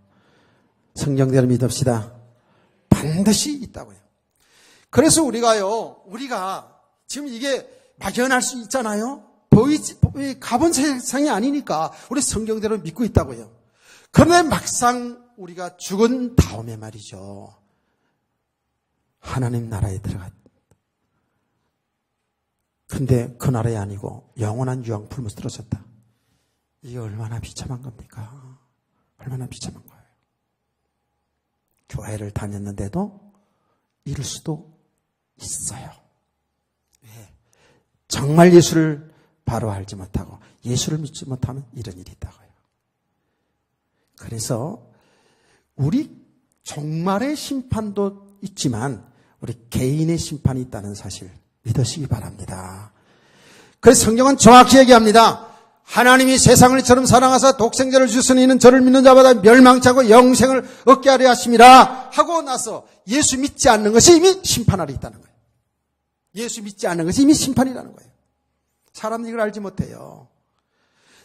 성경대로 믿읍시다. 반드시 있다고요. 그래서 우리가 지금 이게 막연할 수 있잖아요. 가본 세상이 아니니까 우리 성경대로 믿고 있다고요. 그런데 막상 우리가 죽은 다음에 말이죠, 하나님 나라에 들어갔다. 근데 그 나라에 아니고 영원한 유황 풀무서 들어섰다. 이게 얼마나 비참한 겁니까? 얼마나 비참한 거예요. 교회를 다녔는데도 이룰 수도 있어요. 왜? 정말 예수를 바로 알지 못하고 예수를 믿지 못하면 이런 일이 있다고요. 그래서 우리 종말의 심판도 있지만 우리 개인의 심판이 있다는 사실 믿으시기 바랍니다. 그래서 성경은 정확히 얘기합니다. 하나님이 세상을 이처럼 사랑하사 독생자를 주시니 이는 저를 믿는 자마다 멸망치 않고 영생을 얻게 하려 하심이라 하고 나서 예수 믿지 않는 것이 이미 심판하려 있다는 거예요. 예수 믿지 않는 것이 이미 심판이라는 거예요. 사람들이 이걸 알지 못해요.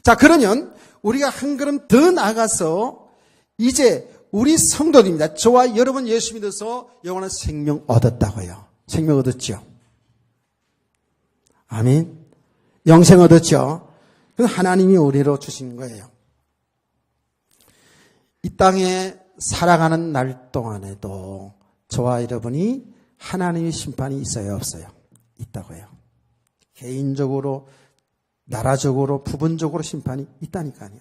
자, 그러면 우리가 한 걸음 더 나가서 이제 우리 성도들입니다. 저와 여러분 예수 믿어서 영원한 생명 얻었다고요. 생명 얻었죠. 아멘. 영생 얻었죠. 그건 하나님이 우리로 주신 거예요. 이 땅에 살아가는 날 동안에도 저와 여러분이 하나님의 심판이 있어요, 없어요? 있다고요. 개인적으로, 나라적으로, 부분적으로 심판이 있다니까요.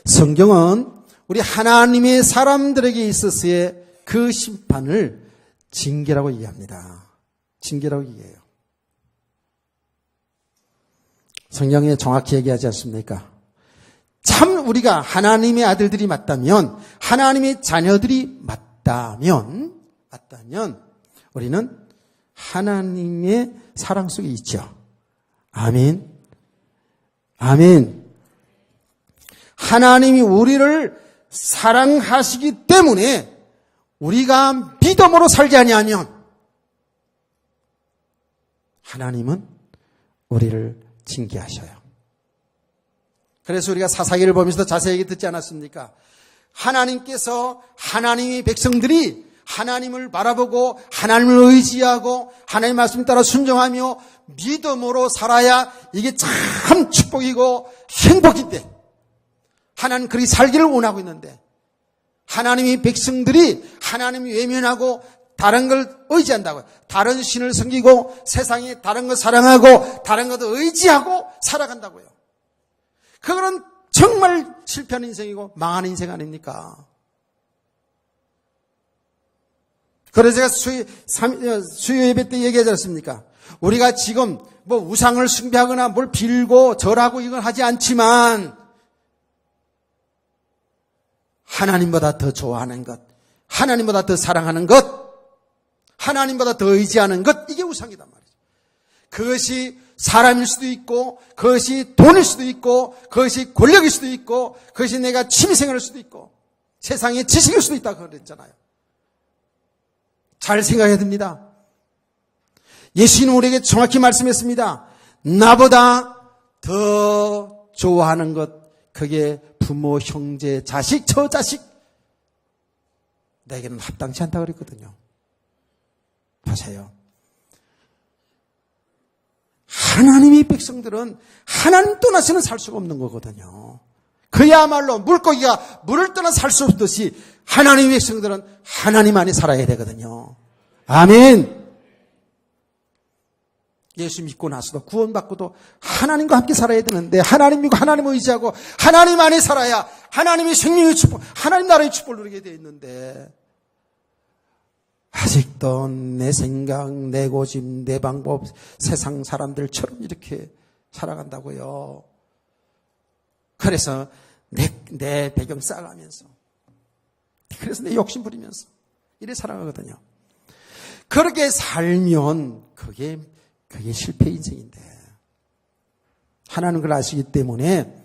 성경은 우리 하나님의 사람들에게 있어서의 그 심판을 징계라고 이해합니다. 징계라고 이해해요. 성경에 정확히 얘기하지 않습니까? 참 우리가 하나님의 아들들이 맞다면, 하나님의 자녀들이 맞다면 우리는 하나님의 사랑 속에 있죠. 아멘. 아멘. 하나님이 우리를 사랑하시기 때문에 우리가 믿음으로 살지 아니하면 하나님은 우리를 징계하셔요. 그래서 우리가 사사기를 보면서도 자세하게 듣지 않았습니까? 하나님께서 하나님의 백성들이 하나님을 바라보고 하나님을 의지하고 하나님의 말씀 따라 순종하며 믿음으로 살아야 이게 참 축복이고 행복인데, 하나님 그렇게 살기를 원하고 있는데 하나님의 백성들이 하나님을 외면하고 다른 걸 의지한다고요. 다른 신을 섬기고 세상에 다른 걸 사랑하고 다른 것도 의지하고 살아간다고요. 그거는 정말 실패한 인생이고 망한 인생 아닙니까? 그래서 제가 수요 예배 때 얘기하지 않습니까? 우리가 지금 뭐 우상을 숭배하거나 뭘 빌고 절하고 이건 하지 않지만 하나님보다 더 좋아하는 것, 하나님보다 더 사랑하는 것, 하나님보다 더 의지하는 것, 이게 우상이단 말이죠. 그것이 사람일 수도 있고, 그것이 돈일 수도 있고, 그것이 권력일 수도 있고, 그것이 내가 취미생활일 수도 있고, 세상의 지식일 수도 있다고 그랬잖아요. 잘 생각해야 됩니다. 예수님은 우리에게 정확히 말씀했습니다. 나보다 더 좋아하는 것, 그게 부모, 형제, 자식, 처자식, 내게는 합당치 않다고 그랬거든요. 보세요. 하나님의 백성들은 하나님 떠나서는 살 수가 없는 거거든요. 그야말로 물고기가 물을 떠나 살 수 없듯이 하나님의 백성들은 하나님 안에 살아야 되거든요. 아멘. 예수 믿고 나서도 구원받고도 하나님과 함께 살아야 되는데, 하나님 믿고 하나님을 의지하고 하나님 안에 살아야 하나님의 생명의 축복, 하나님 나라의 축복을 누리게 되어 있는데, 아직도 내 생각, 내 고집, 내 방법, 세상 사람들처럼 이렇게 살아간다고요. 그래서 내 배경 쌓아가면서, 그래서 내 욕심 부리면서 이래 살아가거든요. 그렇게 살면 그게 실패 인생인데, 하나님은 그걸 아시기 때문에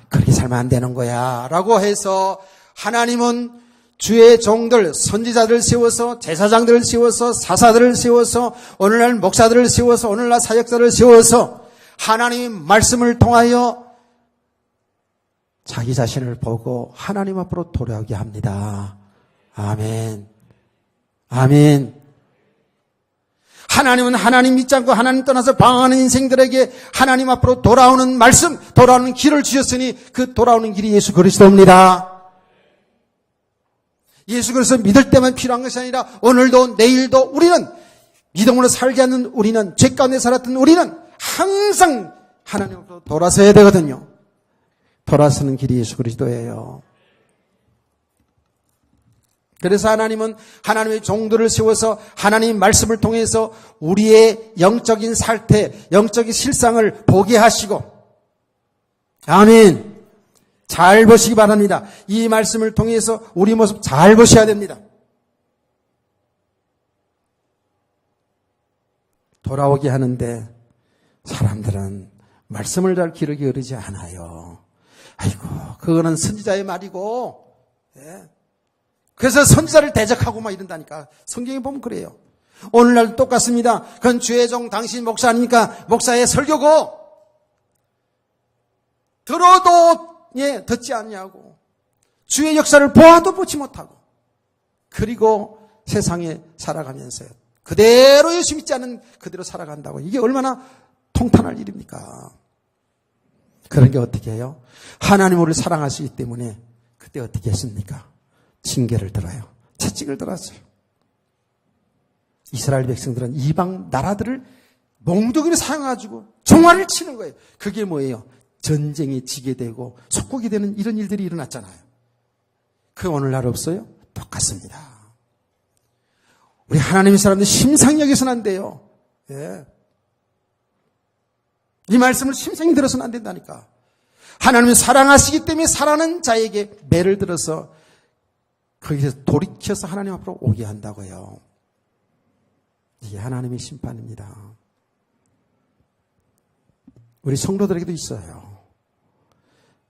그렇게 살면 안 되는 거야 라고 해서, 하나님은 주의 종들, 선지자들을 세워서, 제사장들을 세워서, 사사들을 세워서, 오늘날 목사들을 세워서, 오늘날 사역자들을 세워서 하나님의 말씀을 통하여 자기 자신을 보고 하나님 앞으로 돌아오게 합니다. 아멘. 아멘. 하나님은 하나님 믿지 않고 하나님 떠나서 방황하는 인생들에게 하나님 앞으로 돌아오는 말씀, 돌아오는 길을 주셨으니 그 돌아오는 길이 예수 그리스도입니다. 예수 그리스도 믿을 때만 필요한 것이 아니라 오늘도 내일도 우리는 믿음으로 살게 하는, 우리는 죄 가운데 살았던 우리는 항상 하나님 앞으로 돌아서야 되거든요. 돌아서는 길이 예수 그리스도예요. 그래서 하나님은 하나님의 종들을 세워서 하나님의 말씀을 통해서 우리의 영적인 상태, 영적인 실상을 보게 하시고, 아멘. 잘 보시기 바랍니다. 이 말씀을 통해서 우리 모습 잘 보셔야 됩니다. 돌아오게 하는데 사람들은 말씀을 잘 기르기 어리지 않아요. 아이고, 그거는 선지자의 말이고, 예. 그래서 선지자를 대적하고 막 이런다니까. 성경에 보면 그래요. 오늘날도 똑같습니다. 그건 주의 종 당신 목사 아니니까 목사의 설교고, 들어도 예, 듣지 않냐고, 주의 역사를 보아도 보지 못하고, 그리고 세상에 살아가면서요, 그대로 예수 믿지 않는 그대로 살아간다고. 이게 얼마나 통탄할 일입니까? 그런 게 어떻게 해요? 하나님 우리를 사랑하시기 때문에 그때 어떻게 했습니까? 징계를 들어요. 채찍을 들었어요. 이스라엘 백성들은 이방 나라들을 몽둥이를 사용해가지고 종아리를 치는 거예요. 그게 뭐예요? 전쟁에 지게 되고 속국이 되는 이런 일들이 일어났잖아요. 그 오늘날 없어요? 똑같습니다. 우리 하나님의 사람들 심상히 여기서는 안 돼요. 예. 이 말씀을 심상히 들어서는 안 된다니까. 하나님을 사랑하시기 때문에 사랑하는 자에게 매를 들어서 거기서 돌이켜서 하나님 앞으로 오게 한다고요. 이게 하나님의 심판입니다. 우리 성도들에게도 있어요.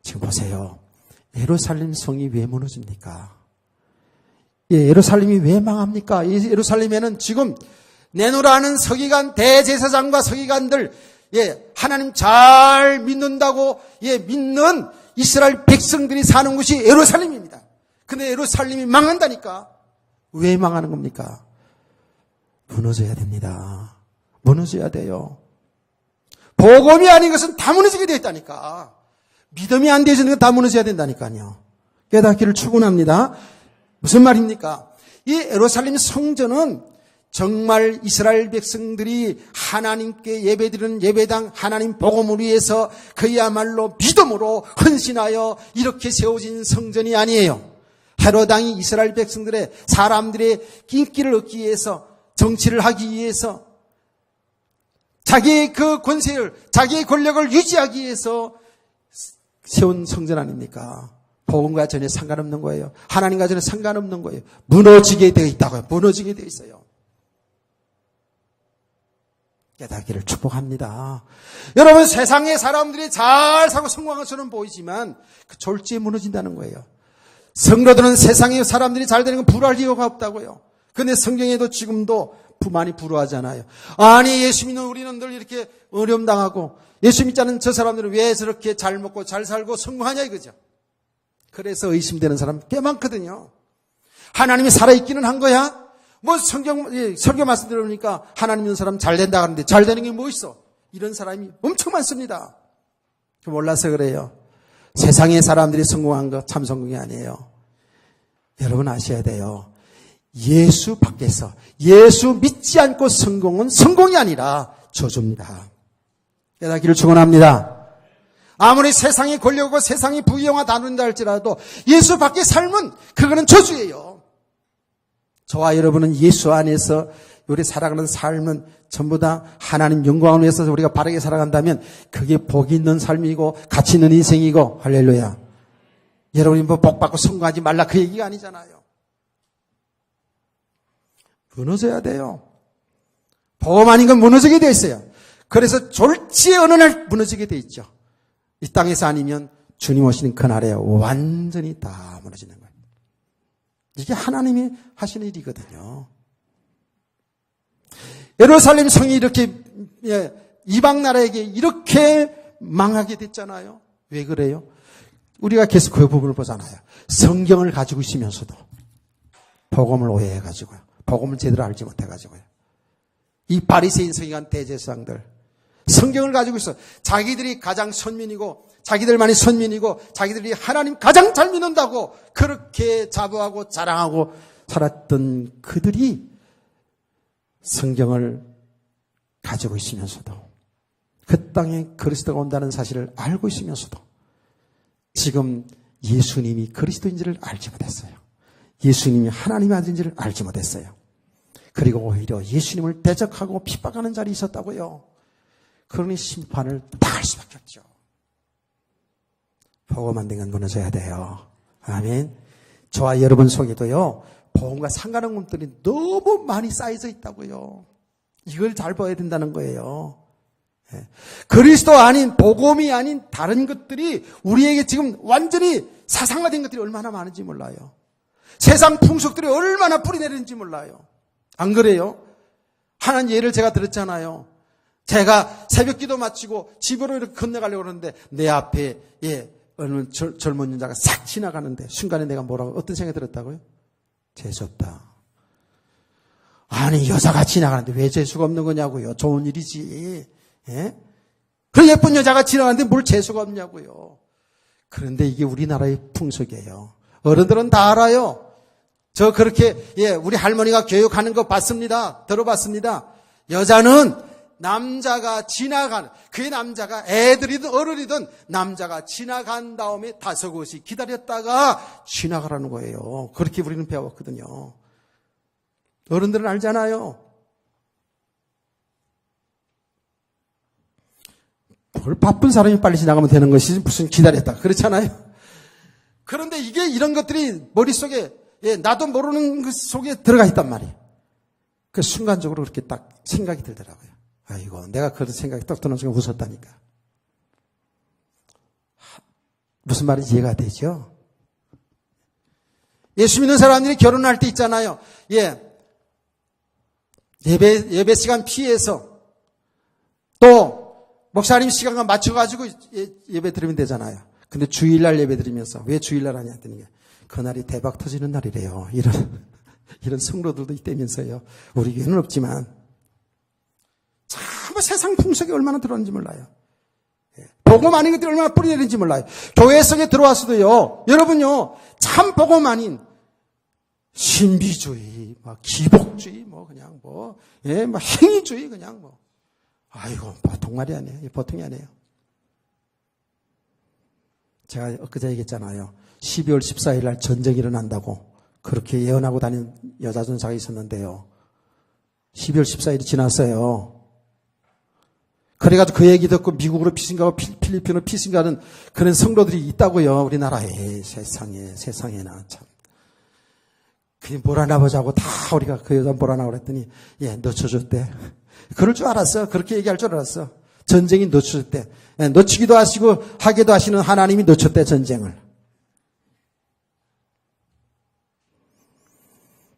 지금 보세요. 예루살렘 성이 왜 무너집니까? 예, 예루살렘이 왜 망합니까? 이 예루살렘에는 지금 내노라는 서기관, 대제사장과 서기관들, 예, 하나님 잘 믿는다고, 예, 믿는 이스라엘 백성들이 사는 곳이 예루살렘입니다. 근데 예루살렘이 망한다니까. 왜 망하는 겁니까? 무너져야 됩니다. 무너져야 돼요. 복음이 아닌 것은 다 무너지게 되어 있다니까. 믿음이 안 되어지는 건 다 무너져야 된다니까요. 깨닫기를 축원합니다. 무슨 말입니까? 이 예루살렘 성전은 정말 이스라엘 백성들이 하나님께 예배드리는 예배당, 하나님 복음을 위해서 그야말로 믿음으로 헌신하여 이렇게 세워진 성전이 아니에요. 헤롯 왕이 이스라엘 백성들의, 사람들의 인기를 얻기 위해서, 정치를 하기 위해서, 자기의 그 권세를, 자기의 권력을 유지하기 위해서 세운 성전 아닙니까? 복음과 전혀 상관없는 거예요. 하나님과 전혀 상관없는 거예요. 무너지게 되어 있다고요. 무너지게 되어 있어요. 깨닫기를 축복합니다. 여러분, 세상의 사람들이 잘 살고 성공한 것처럼 보이지만 그 졸지에 무너진다는 거예요. 성도들은 세상의 사람들이 잘 되는 건 불화할 이유가 없다고요. 그런데 성경에도 지금도 많이 불화하잖아요. 아니, 예수 믿는 우리는 늘 이렇게 어려움 당하고 예수 믿지 않는 저 사람들은 왜 저렇게 잘 먹고 잘 살고 성공하냐 이거죠. 그래서 의심되는 사람 꽤 많거든요. 하나님이 살아있기는 한 거야? 뭐 설교 말씀 들으니까 하나님 있는 사람 잘 된다 하는데 잘 되는 게 뭐 있어? 이런 사람이 엄청 많습니다. 몰라서 그래요. 세상의 사람들이 성공한 거 참 성공이 아니에요. 여러분 아셔야 돼요. 예수 밖에서 예수 믿지 않고 성공은 성공이 아니라 저주입니다. 깨닫기를 축원합니다. 아무리 세상이 권력하고 세상이 부유와 다룬다 할지라도 예수 밖의 삶은 그거는 저주예요. 저와 여러분은 예수 안에서 우리 살아가는 삶은 전부 다 하나님 영광을 위해서 우리가 바르게 살아간다면 그게 복이 있는 삶이고 가치 있는 인생이고 할렐루야. 여러분이 뭐 복 받고 성공하지 말라 그 얘기가 아니잖아요. 무너져야 돼요. 복음 아닌 건 무너지게 되어 있어요. 그래서 졸지에 어느 날 무너지게 되어 있죠. 이 땅에서 아니면 주님 오시는 그날에 완전히 다 무너지는 거예요. 이게 하나님이 하시는 일이거든요. 예루살렘 성이 이렇게 이방 나라에게 이렇게 망하게 됐잖아요. 왜 그래요? 우리가 계속 그 부분을 보잖아요. 성경을 가지고 있으면서도 복음을 오해해가지고요. 복음을 제대로 알지 못해가지고요. 이 바리새인 성경한 대제사장들 성경을 가지고 있어. 자기들이 가장 선민이고 자기들만이 선민이고 자기들이 하나님 가장 잘 믿는다고 그렇게 자부하고 자랑하고 살았던 그들이 성경을 가지고 있으면서도 그 땅에 그리스도가 온다는 사실을 알고 있으면서도 지금 예수님이 그리스도인지를 알지 못했어요. 예수님이 하나님의 아들인지를 알지 못했어요. 그리고 오히려 예수님을 대적하고 핍박하는 자리에 있었다고요. 그러니 심판을 당할 수밖에 없죠. 복음 안 된 건 무너져야 돼요. 아멘. 저와 여러분 속에도요. 복음과 상관없는 것들이 너무 많이 쌓여져 있다고요. 이걸 잘 봐야 된다는 거예요. 그리스도 아닌 복음이 아닌 다른 것들이 우리에게 지금 완전히 사상화된 것들이 얼마나 많은지 몰라요. 세상 풍속들이 얼마나 뿌리내리는지 몰라요. 안 그래요? 하나님 예를 제가 들었잖아요. 제가 새벽 기도 마치고 집으로 이렇게 건너가려고 그러는데 내 앞에 어느 젊은 여자가 싹 지나가는데 순간에 내가 뭐라고 어떤 생각이 들었다고요? 재수없다. 아니 여자가 지나가는데 왜 재수가 없는 거냐고요. 좋은 일이지. 예? 그 예쁜 여자가 지나가는데 뭘 재수가 없냐고요. 그런데 이게 우리나라의 풍속이에요. 어른들은 다 알아요. 저 그렇게 우리 할머니가 교육하는 거 봤습니다. 들어봤습니다. 여자는 남자가 지나가는 그의 남자가 애들이든 어른이든 남자가 지나간 다음에 다소곳이 기다렸다가 지나가라는 거예요. 그렇게 우리는 배웠거든요. 어른들은 알잖아요. 뭘 바쁜 사람이 빨리 지나가면 되는 것이지 무슨 기다렸다 그렇잖아요. 그런데 이게 이런 것들이 머릿속에 나도 모르는 그 속에 들어가 있단 말이에요. 그 순간적으로 그렇게 딱 생각이 들더라고요. 아이고 내가 그런 생각이 딱 드는 순간 웃었다니까. 무슨 말인지 이해가 되죠? 예수 믿는 사람들이 결혼할 때 있잖아요. 예배 시간 피해서 또 목사님 시간과 맞춰가지고 예배 드리면 되잖아요. 근데 주일날 예배 드리면서 왜 주일날 하냐 했더니 그날이 대박 터지는 날이래요. 이런 성도들도 있다면서요. 우리 교회는 없지만 참 세상 풍속이 얼마나 들어왔는지 몰라요. 복음 아닌 것들이 얼마나 뿌리내리는지 몰라요. 교회 속에 들어왔어도요. 여러분요. 참 복음 아닌 신비주의, 기복주의, 그냥 행위주의 그냥 아이고 보통 말이 아니에요. 보통이 아니에요. 제가 엊그제 얘기했잖아요. 12월 14일 날 전쟁이 일어난다고 그렇게 예언하고 다니는 여자 전사가 있었는데요. 12월 14일이 지났어요. 그래가지고 그 얘기 듣고 미국으로 피신가고 필리핀으로 피신가는 그런 성도들이 있다고요. 우리나라에. 세상에나 참. 그냥 몰아나보자고 다 우리가 그 여자 몰아나고 그랬더니 놓쳐줬대. 그럴 줄 알았어. 그렇게 얘기할 줄 알았어. 전쟁이 놓쳐줬대. 놓치기도 하시고 하기도 하시는 하나님이 놓쳤대, 전쟁을.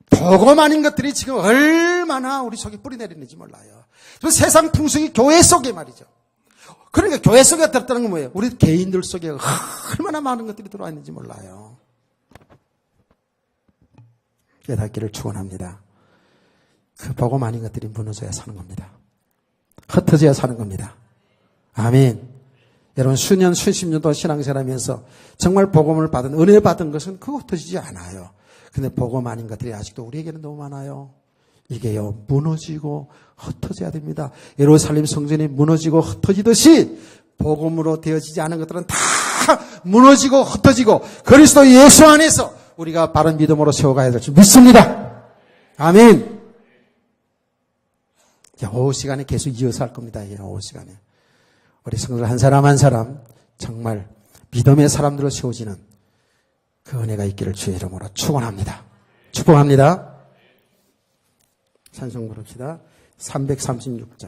복음 아닌 것들이 지금 얼마나 우리 속에 뿌리내리는지 몰라요. 세상 풍속이 교회 속에 말이죠. 그러니까 교회 속에 들었다는 건 뭐예요? 우리 개인들 속에 얼마나 많은 것들이 들어와 있는지 몰라요. 깨닫기를 축원합니다. 그 복음 아닌 것들이 무너져야 사는 겁니다. 흩어져야 사는 겁니다. 아멘. 여러분 수년 수십 년도 신앙생활하면서 정말 복음을 받은 은혜 받은 것은 그거 흩어지지 않아요. 근데 복음 아닌 것들이 아직도 우리에게는 너무 많아요. 이게요 무너지고 흩어져야 됩니다. 예루살렘 성전이 무너지고 흩어지듯이 복음으로 되어지지 않은 것들은 다 무너지고 흩어지고 그리스도 예수 안에서 우리가 바른 믿음으로 세워가야 될 줄 믿습니다. 아멘. 오후 시간에 계속 이어서 할 겁니다. 오후 시간에 우리 성도들 한 사람 한 사람 정말 믿음의 사람들로 세워지는 그 은혜가 있기를 주의 이름으로 축원합니다. 축복합니다. 찬송 부릅시다. 336장.